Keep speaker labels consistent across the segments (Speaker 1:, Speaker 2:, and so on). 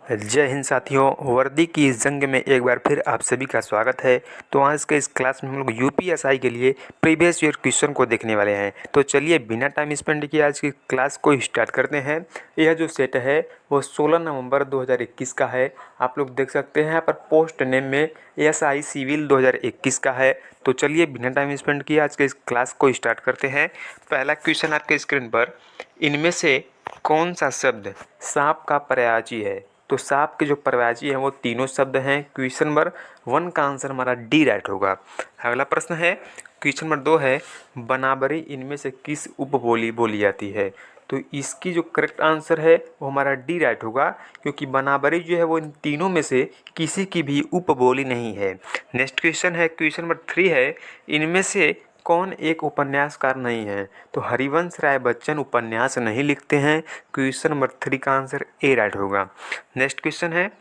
Speaker 1: जय हिंद साथियों, वर्दी की इस जंग में एक बार फिर आप सभी का स्वागत है। तो आज के इस क्लास में हम लोग यूपीएसआई के लिए प्रीवियस ईयर क्वेश्चन को देखने वाले हैं। तो चलिए बिना टाइम स्पेंड किए आज की क्लास को स्टार्ट करते हैं। यह जो सेट है वो 16 नवंबर 2021 का है। आप लोग देख सकते हैं यहाँ पर पोस्ट नेम में एसआई सिविल 2021 का है। तो चलिए बिना टाइम स्पेंड किए आज के इस क्लास को स्टार्ट करते हैं। पहला क्वेश्चन आपके स्क्रीन पर, इनमें से कौन सा शब्द सांप का पर्यायवाची है? तो सांप के जो पर्यायवाची हैं वो तीनों शब्द हैं। क्वेश्चन नंबर 1 का आंसर हमारा डी राइट होगा। अगला प्रश्न है, क्वेश्चन नंबर 2 है, बनाबरी इनमें से किस उपबोली बोली जाती है? तो इसकी जो करेक्ट आंसर है वो हमारा डी राइट होगा, क्योंकि बनाबरी जो है वो इन तीनों में से किसी की भी उपबोली नहीं है। नेक्स्ट क्वेश्चन है, क्वेश्चन नंबर 3 है, इनमें से कौन एक उपन्यासकार नहीं है? तो हरिवंश राय बच्चन उपन्यास नहीं लिखते हैं। क्वेश्चन नंबर 3 का आंसर ए राइट होगा। नेक्स्ट क्वेश्चन है,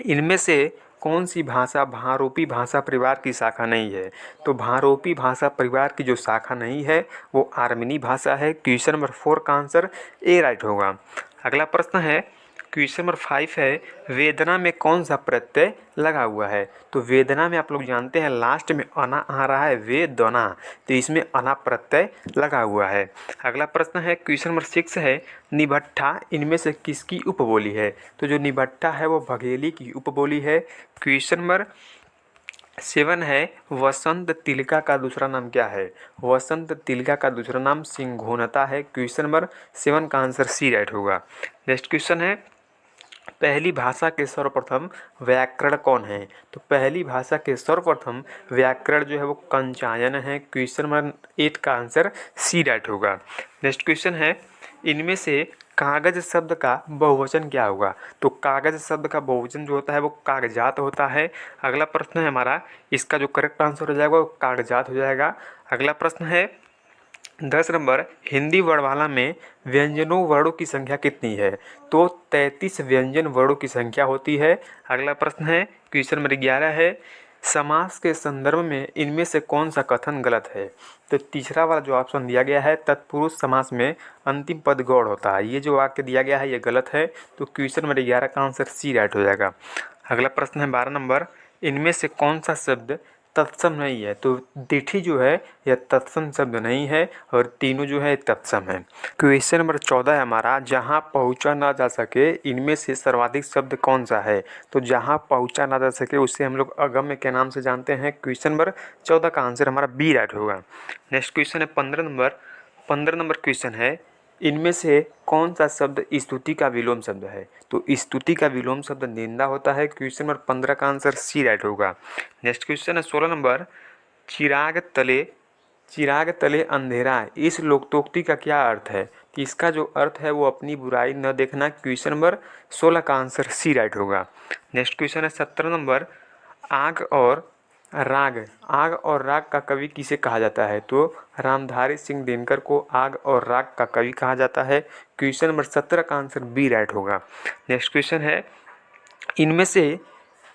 Speaker 1: इनमें से कौन सी भाषा भारोपी भाषा परिवार की शाखा नहीं है? तो भारोपी भाषा परिवार की जो शाखा नहीं है वो आर्मेनी भाषा है। क्वेश्चन नंबर 4 का आंसर ए राइट होगा। अगला प्रश्न है, क्वेश्चन नंबर 5 है, वेदना में कौन सा प्रत्यय लगा हुआ है? तो वेदना में आप लोग जानते हैं लास्ट में अना आ रहा है, वेदना, तो इसमें अना प्रत्यय लगा हुआ है। अगला प्रश्न है, क्वेश्चन नंबर 6 है, निभट्ठा इनमें से किसकी उपबोली है? तो जो निभट्ठा है वो बघेली की उपबोली है। क्वेश्चन नंबर 7 है, वसंत तिलका का दूसरा नाम क्या है? वसंत तिलका का दूसरा नाम सिंघोनता है। क्वेश्चन नंबर 7 का आंसर सी राइट होगा। नेक्स्ट क्वेश्चन है, पहली भाषा के सर्वप्रथम व्याकरण कौन है? तो पहली भाषा के सर्वप्रथम व्याकरण जो है वो कंचायन है। क्वेश्चन नंबर 8 का आंसर सी राइट होगा। नेक्स्ट क्वेश्चन है, इनमें से कागज शब्द का बहुवचन क्या होगा? तो कागज शब्द का बहुवचन जो होता है वो कागजात होता है। अगला प्रश्न है हमारा, इसका जो करेक्ट आंसर हो जाएगा वो कागजात हो जाएगा। अगला प्रश्न है 10 नंबर, हिंदी वर्णमाला में व्यंजनों वर्णों की संख्या कितनी है? तो 33 व्यंजन वर्णों की संख्या होती है। अगला प्रश्न है, क्वेश्चन नंबर 11 है, समास के संदर्भ में इनमें से कौन सा कथन गलत है? तो तीसरा वाला जो ऑप्शन दिया गया है, तत्पुरुष समास में अंतिम पद गौड़ होता है, ये जो वाक्य दिया गया है ये गलत है। तो क्वेश्चन नंबर 11 का आंसर सी राइट हो जाएगा। अगला प्रश्न है 12 नंबर, इनमें से कौन सा शब्द तत्सम नहीं है? तो दिठी जो है यह तत्सम शब्द नहीं है और तीनों जो है तत्सम है। क्वेश्चन नंबर 14 है हमारा, जहाँ पहुँचा ना जा सके इनमें से सर्वाधिक शब्द कौन सा है? तो जहाँ पहुँचा ना जा सके उसे हम लोग अगम्य के नाम से जानते हैं। क्वेश्चन नंबर 14 का आंसर हमारा बी राइट होगा। नेक्स्ट क्वेश्चन है 15 नंबर क्वेश्चन है, इनमें से कौन सा शब्द स्तुति का विलोम शब्द है? तो स्तुति का विलोम शब्द निंदा होता है। क्वेश्चन नंबर 15 का आंसर सी राइट होगा। नेक्स्ट क्वेश्चन है 16 नंबर, चिराग तले अंधेरा है, इस लोकोक्ति का क्या अर्थ है? कि इसका जो अर्थ है वो अपनी बुराई न देखना। क्वेश्चन नंबर 16 का आंसर सी राइट होगा। नेक्स्ट क्वेश्चन है 17 नंबर, आग और राग का कवि किसे कहा जाता है? तो रामधारी सिंह दिनकर को आग और राग का कवि कहा जाता है। क्वेश्चन नंबर 17 का आंसर बी राइट होगा। नेक्स्ट क्वेश्चन है, इनमें से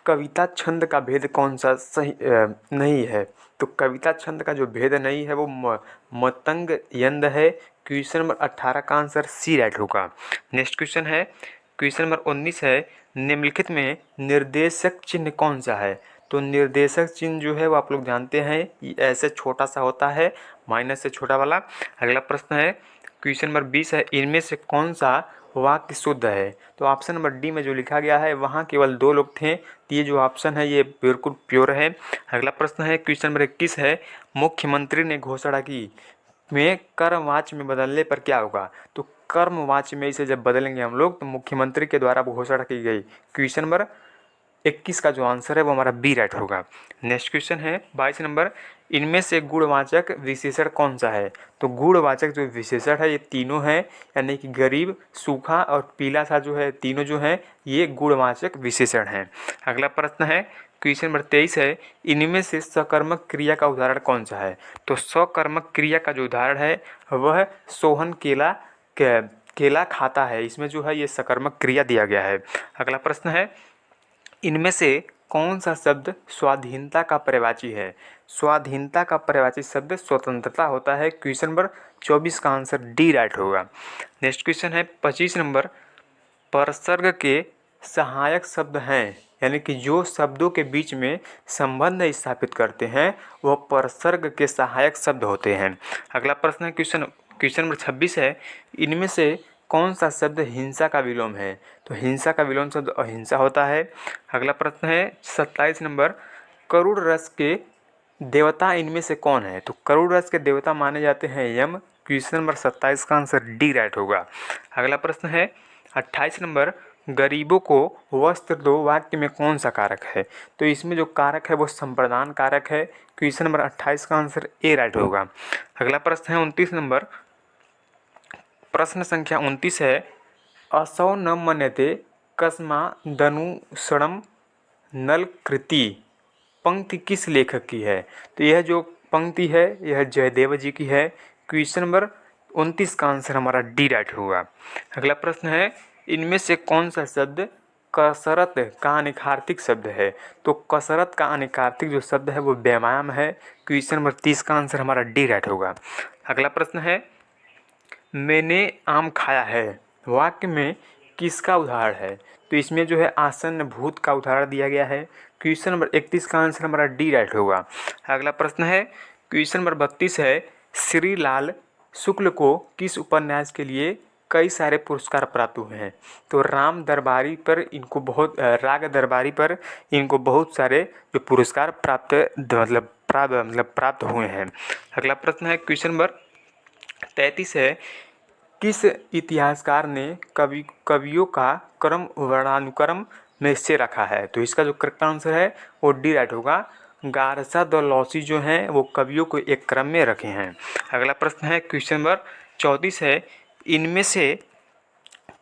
Speaker 1: कविता छंद का भेद कौन सा सही नहीं है? तो कविता छंद का जो भेद नहीं है वो मतंग यंद है। क्वेश्चन नंबर 18 का आंसर सी राइट होगा। नेक्स्ट क्वेश्चन है, क्वेश्चन नंबर 19 है, निम्नलिखित में निर्देशक चिन्ह कौन सा है? तो निर्देशक चिन्ह जो है वो आप लोग जानते हैं ये ऐसे छोटा सा होता है, माइनस से छोटा वाला। अगला प्रश्न है, क्वेश्चन नंबर 20 है, इनमें से कौन सा वाक्य शुद्ध है? तो ऑप्शन नंबर डी में जो लिखा गया है वहाँ केवल 2 लोग थे, तो ये जो ऑप्शन है ये बिल्कुल प्योर है। अगला प्रश्न है, क्वेश्चन नंबर 21 है, मुख्यमंत्री ने घोषणा की में कर्मवाच्य में बदलने पर क्या होगा? तो कर्मवाच्य में इसे जब बदलेंगे हम लोग तो मुख्यमंत्री के द्वारा घोषणा की गई। क्वेश्चन नंबर 21 का जो आंसर है वो हमारा बी राइट होगा। नेक्स्ट क्वेश्चन है 22 नंबर, इनमें से गुणवाचक विशेषण कौन सा है? तो गुणवाचक जो विशेषण है ये तीनों हैं, यानी कि गरीब, सूखा और पीला सा जो है तीनों जो हैं ये गुणवाचक विशेषण हैं। अगला प्रश्न है, क्वेश्चन नंबर 23 है, इनमें से सकर्मक क्रिया का उदाहरण कौन सा है? तो सकर्मक क्रिया का जो उदाहरण है वह सोहन केला खाता है, इसमें जो है ये सकर्मक क्रिया दिया गया है। अगला प्रश्न है, इनमें से कौन सा शब्द स्वाधीनता का पर्यायवाची है? स्वाधीनता का पर्यायवाची शब्द स्वतंत्रता होता है। क्वेश्चन नंबर 24 का आंसर डी राइट होगा। नेक्स्ट क्वेश्चन है 25 नंबर, परसर्ग के सहायक शब्द हैं, यानी कि जो शब्दों के बीच में संबंध स्थापित करते हैं वह परसर्ग के सहायक शब्द होते हैं। अगला प्रश्न है क्वेश्चन नंबर 26 है, इनमें से कौन सा शब्द हिंसा का विलोम है? तो हिंसा का विलोम शब्द अहिंसा होता है। अगला प्रश्न है 27 नंबर, करुण रस के देवता इनमें से कौन है? तो करुण रस के देवता माने जाते हैं यम। क्वेश्चन नंबर 27 का आंसर डी राइट होगा। अगला प्रश्न है 28 नंबर, गरीबों को वस्त्र दो वाक्य में कौन सा कारक है? तो इसमें जो कारक है वो संप्रदान कारक है। क्वेश्चन नंबर 28 का आंसर ए राइट होगा। अगला प्रश्न है 29 नंबर, प्रश्न संख्या 29 है, असौ न मन्यते कस्मादनुसरणं नल कृति पंक्ति किस लेखक की है? तो यह जो पंक्ति है यह जयदेव जी की है। क्वेश्चन नंबर 29 का आंसर हमारा डी राइट होगा। अगला प्रश्न है, इनमें से कौन सा शब्द कसरत का अनिखार्थिक शब्द है? तो कसरत का अनिखार्थिक जो शब्द है वो व्यायाम है। क्वेश्चन नंबर 30 का आंसर हमारा डी राइट होगा। अगला प्रश्न है, मैंने आम खाया है वाक्य में किसका उदाहरण है? तो इसमें जो है आसन्न भूत का उदाहरण दिया गया है। क्वेश्चन नंबर 31 का आंसर हमारा डी राइट होगा। अगला प्रश्न है क्वेश्चन नंबर 32 है, श्री लाल शुक्ल को किस उपन्यास के लिए कई सारे पुरस्कार प्राप्त हुए हैं? तो राग दरबारी पर इनको बहुत सारे जो पुरस्कार प्राप्त हुए हैं। अगला प्रश्न है क्वेश्चन नंबर 33 है, किस इतिहासकार ने कवियों का क्रम वर्णानुक्रम में से रखा है? तो इसका जो करेक्ट आंसर है वो डी राइट होगा। गारसा द लॉसी जो हैं वो कवियों को एक क्रम में रखे हैं। अगला प्रश्न है क्वेश्चन नंबर 34 है, इनमें से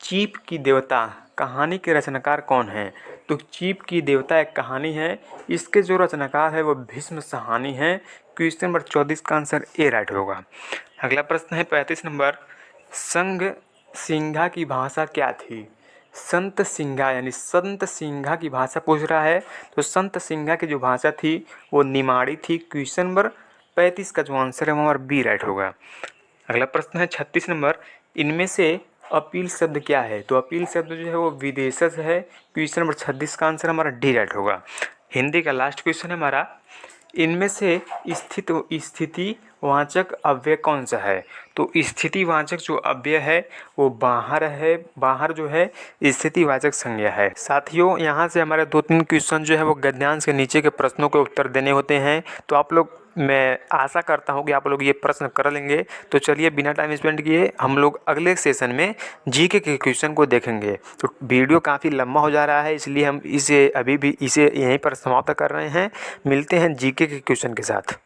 Speaker 1: चीप की देवता कहानी के रचनाकार कौन है? तो चीप की देवता एक कहानी है, इसके जो रचनाकार है वो भीष्म साहनी है। क्वेश्चन नंबर 34 का आंसर ए राइट होगा। अगला प्रश्न है 35 नंबर, संग सिंघा की भाषा क्या थी? संत सिंघा यानी संत सिंघा की भाषा पूछ रहा है। तो संत सिंघा की जो भाषा थी वो निमाड़ी थी। क्वेश्चन नंबर 35 का जो आंसर है वो हमारा बी राइट होगा। अगला प्रश्न है 36 नंबर, इनमें से अपील शब्द क्या है? तो अपील शब्द जो है वो विदेशज है। क्वेश्चन नंबर 36 का आंसर हमारा डी राइट होगा। हिंदी का लास्ट क्वेश्चन है हमारा, इनमें से स्थितिवाचक अव्यय कौन सा है? तो स्थितिवाचक जो अव्यय है वो बाहर है। बाहर जो है स्थितिवाचक संज्ञा है। साथियों, यहाँ से हमारे 2-3 क्वेश्चन जो है वो गद्यांश के नीचे के प्रश्नों के उत्तर देने होते हैं। तो आप लोग, मैं आशा करता हूँ कि आप लोग ये प्रश्न कर लेंगे। तो चलिए बिना टाइम स्पेंड किए हम लोग अगले सेशन में जीके के क्वेश्चन को देखेंगे। तो वीडियो काफ़ी लंबा हो जा रहा है, इसलिए हम इसे यहीं पर समाप्त कर रहे हैं। मिलते हैं जीके के क्वेश्चन के साथ।